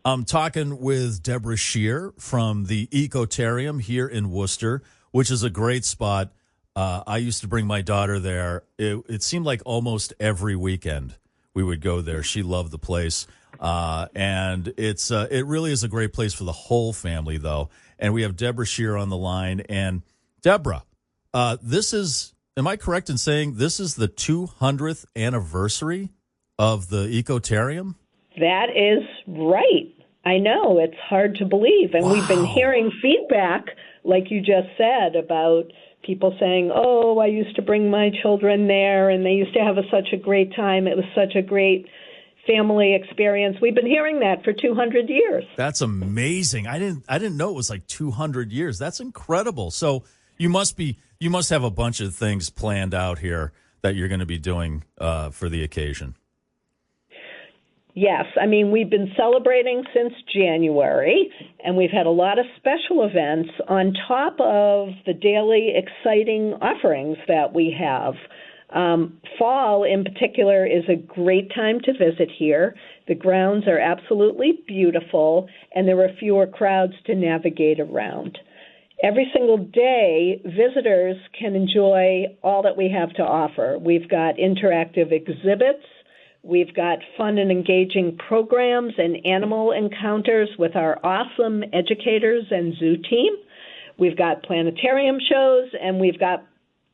I'm talking with Debra Shear from the Ecotarium here in Worcester, which is a great spot. I used to bring my daughter there. It seemed like almost every weekend we would go there. She loved the place. And it really is a great place for the whole family, though. And we have Debra Shear on the line. And Debra, am I correct in saying this is the 200th anniversary of the Ecotarium? That is right. I know. It's hard to believe. And We've been hearing feedback, like you just said, about people saying, oh, I used to bring my children there, and they used to have such a great time. It was such a great family experience. We've been hearing that for 200 years. That's amazing. I didn't know it was like 200 years. That's incredible. So you must have a bunch of things planned out here that you're going to be doing for the occasion. Yes. I mean, we've been celebrating since January, and we've had a lot of special events on top of the daily exciting offerings that we have. Fall, in particular, is a great time to visit here. The grounds are absolutely beautiful, and there are fewer crowds to navigate around. Every single day, visitors can enjoy all that we have to offer. We've got interactive exhibits. We've got fun and engaging programs and animal encounters with our awesome educators and zoo team. We've got planetarium shows, and we've got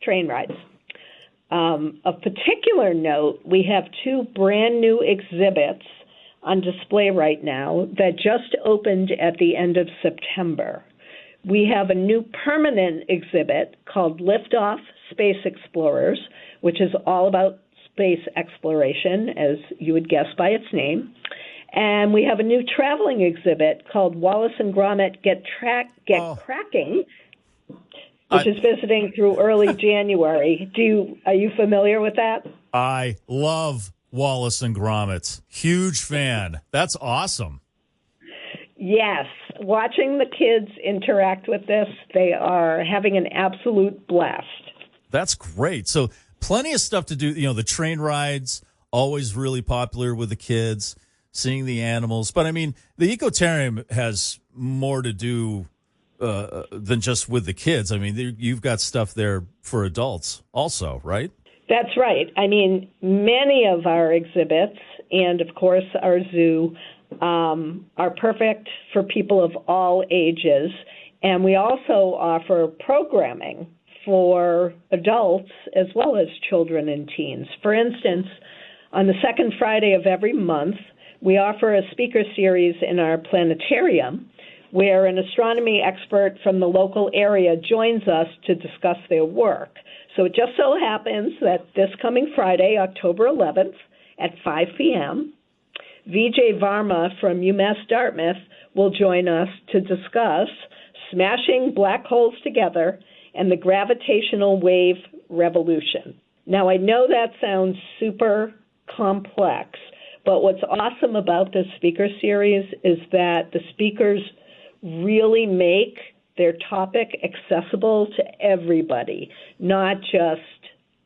train rides. Of particular note, we have 2 brand new exhibits on display right now that just opened at the end of September. We have a new permanent exhibit called Liftoff Space Explorers, which is all about space exploration, as you would guess by its name. And we have a new traveling exhibit called Wallace and Gromit Get Cracking, which is visiting through early January. Are you familiar with that? I love Wallace and Gromit. Huge fan. That's awesome. Yes. Watching the kids interact with this, they are having an absolute blast. That's great. So plenty of stuff to do. You know, the train rides, always really popular with the kids, seeing the animals. But, I mean, the Ecotarium has more to do than just with the kids. I mean, you've got stuff there for adults also, right? That's right. I mean, many of our exhibits and, of course, our zoo are perfect for people of all ages. And we also offer programming for adults as well as children and teens. For instance, on the second Friday of every month, we offer a speaker series in our planetarium where an astronomy expert from the local area joins us to discuss their work. So it just so happens that this coming Friday, October 11th at 5 p.m., Vijay Varma from UMass Dartmouth will join us to discuss smashing black holes together and the gravitational wave revolution. Now, I know that sounds super complex, but what's awesome about this speaker series is that the speakers really make their topic accessible to everybody, not just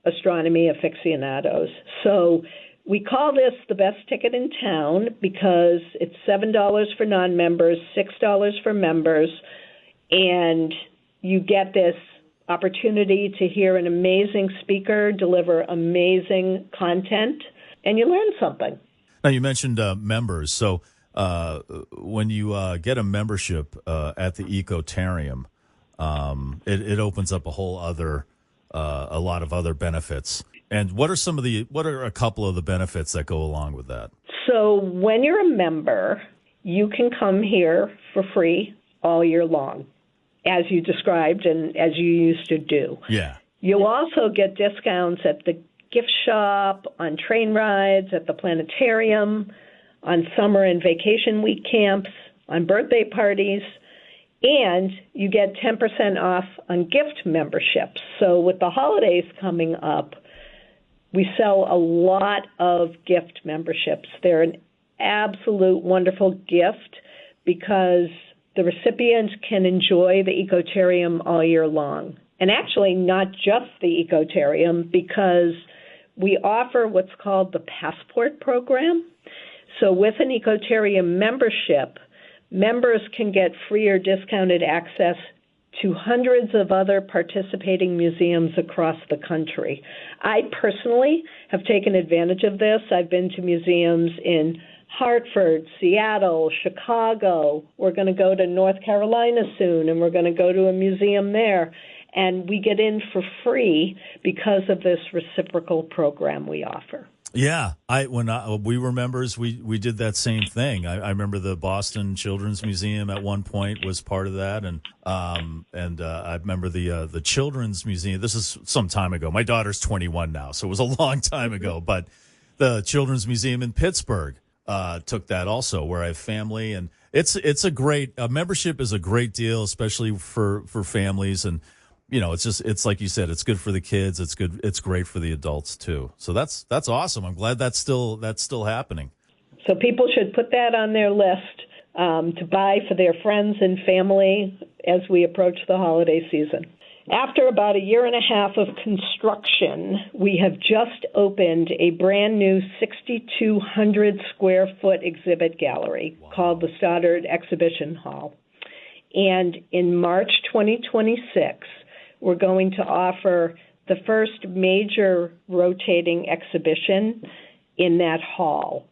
astronomy aficionados. So we call this the best ticket in town because it's $7 for non-members, $6 for members, and you get this opportunity to hear an amazing speaker deliver amazing content, and you learn something. Now, you mentioned members. So when you get a membership at the Ecotarium, it opens up a lot of other benefits. And what are a couple of the benefits that go along with that? So when you're a member, you can come here for free all year long, as you described and as you used to do. Yeah. You'll also get discounts at the gift shop, on train rides, at the planetarium, on summer and vacation week camps, on birthday parties, and you get 10% off on gift memberships. So with the holidays coming up, we sell a lot of gift memberships. They're an absolute wonderful gift because the recipients can enjoy the Ecotarium all year long. And actually, not just the Ecotarium, because we offer what's called the Passport program. So with an Ecotarium membership, members can get free or discounted access to hundreds of other participating museums across the country. I personally have taken advantage of this. I've been to museums in Hartford, Seattle, Chicago. We're going to go to North Carolina soon, and we're going to go to a museum there. And we get in for free because of this reciprocal program we offer. Yeah, when we were members, we did that same thing. I remember the Boston Children's Museum at one point was part of that, and I remember the Children's Museum. This is some time ago. My daughter's 21 now, so it was a long time ago. But the Children's Museum in Pittsburgh took that also, where I have family, and it's a great membership is a great deal, especially for families. And it's like you said, it's good for the kids. It's good. It's great for the adults too. So that's awesome. I'm glad that's still happening. So people should put that on their list to buy for their friends and family as we approach the holiday season. After about a year and a half of construction, we have just opened a brand new 6,200 square foot exhibit gallery called the Stoddard Exhibition Hall. And in March 2026, we're going to offer the first major rotating exhibition in that hall.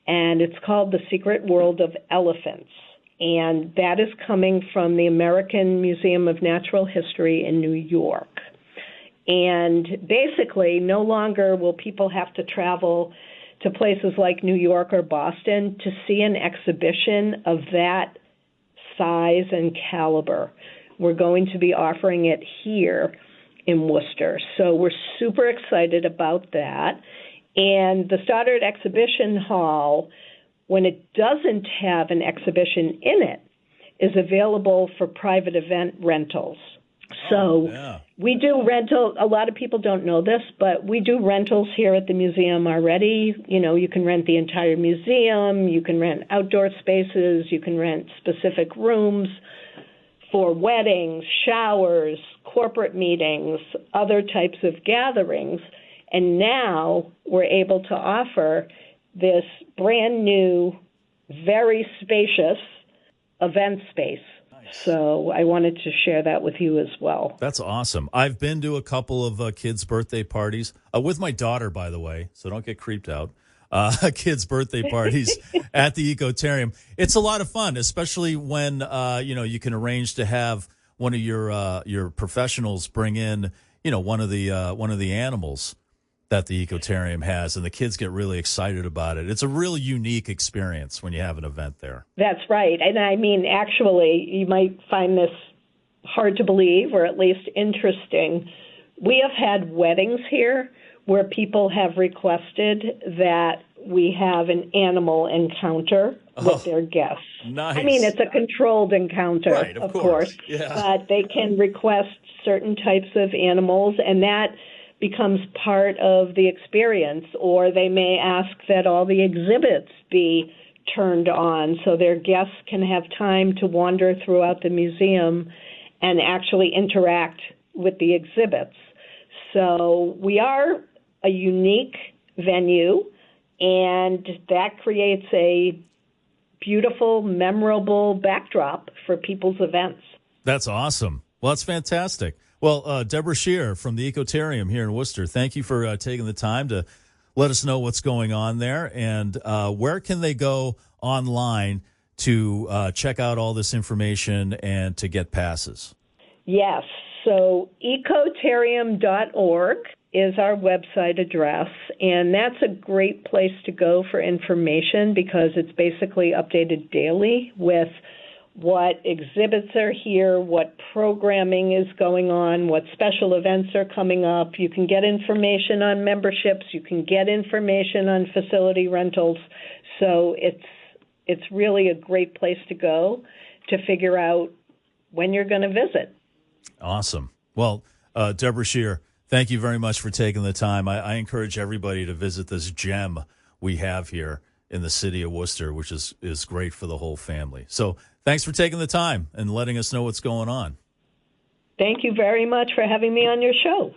And it's called The Secret World of Elephants. And that is coming from the American Museum of Natural History in New York. And basically, no longer will people have to travel to places like New York or Boston to see an exhibition of that size and caliber. We're going to be offering it here in Worcester. So we're super excited about that. And the Stoddard Exhibition Hall, when it doesn't have an exhibition in it, is available for private event rentals. So we do rental. A lot of people don't know this, but we do rentals here at the museum already. You can rent the entire museum. You can rent outdoor spaces. You can rent specific rooms for weddings, showers, corporate meetings, other types of gatherings. And now we're able to offer this brand new, very spacious event space. Nice. So I wanted to share that with you as well. That's awesome. I've been to a couple of kids' birthday parties with my daughter, by the way, so don't get creeped out. Kids' birthday parties at the Ecotarium. It's a lot of fun, especially when you can arrange to have one of your professionals bring in one of the animals that the Ecotarium has, and the kids get really excited about it. It's a really unique experience when you have an event there. That's right. And I mean, actually, you might find this hard to believe, or at least interesting. We have had weddings here where people have requested that we have an animal encounter with their guests. Nice. I mean, it's a controlled encounter, right, of course. Yeah. But they can request certain types of animals, and that becomes part of the experience. Or they may ask that all the exhibits be turned on so their guests can have time to wander throughout the museum and actually interact with the exhibits. So we are a unique venue, and that creates a beautiful, memorable backdrop for people's events. That's awesome. Well, that's fantastic. Well, Debra Shear from the Ecotarium here in Worcester, thank you for taking the time to let us know what's going on there. And where can they go online to check out all this information and to get passes? Yes. So ecotarium.org is our website address, and that's a great place to go for information because it's basically updated daily with what exhibits are here, what programming is going on, what special events are coming up. You can get information on memberships. You can get information on facility rentals. So it's really a great place to go to figure out when you're going to visit. Awesome. Well, Debra Shear, thank you very much for taking the time. I encourage everybody to visit this gem we have here in the city of Worcester, which is great for the whole family. So thanks for taking the time and letting us know what's going on. Thank you very much for having me on your show.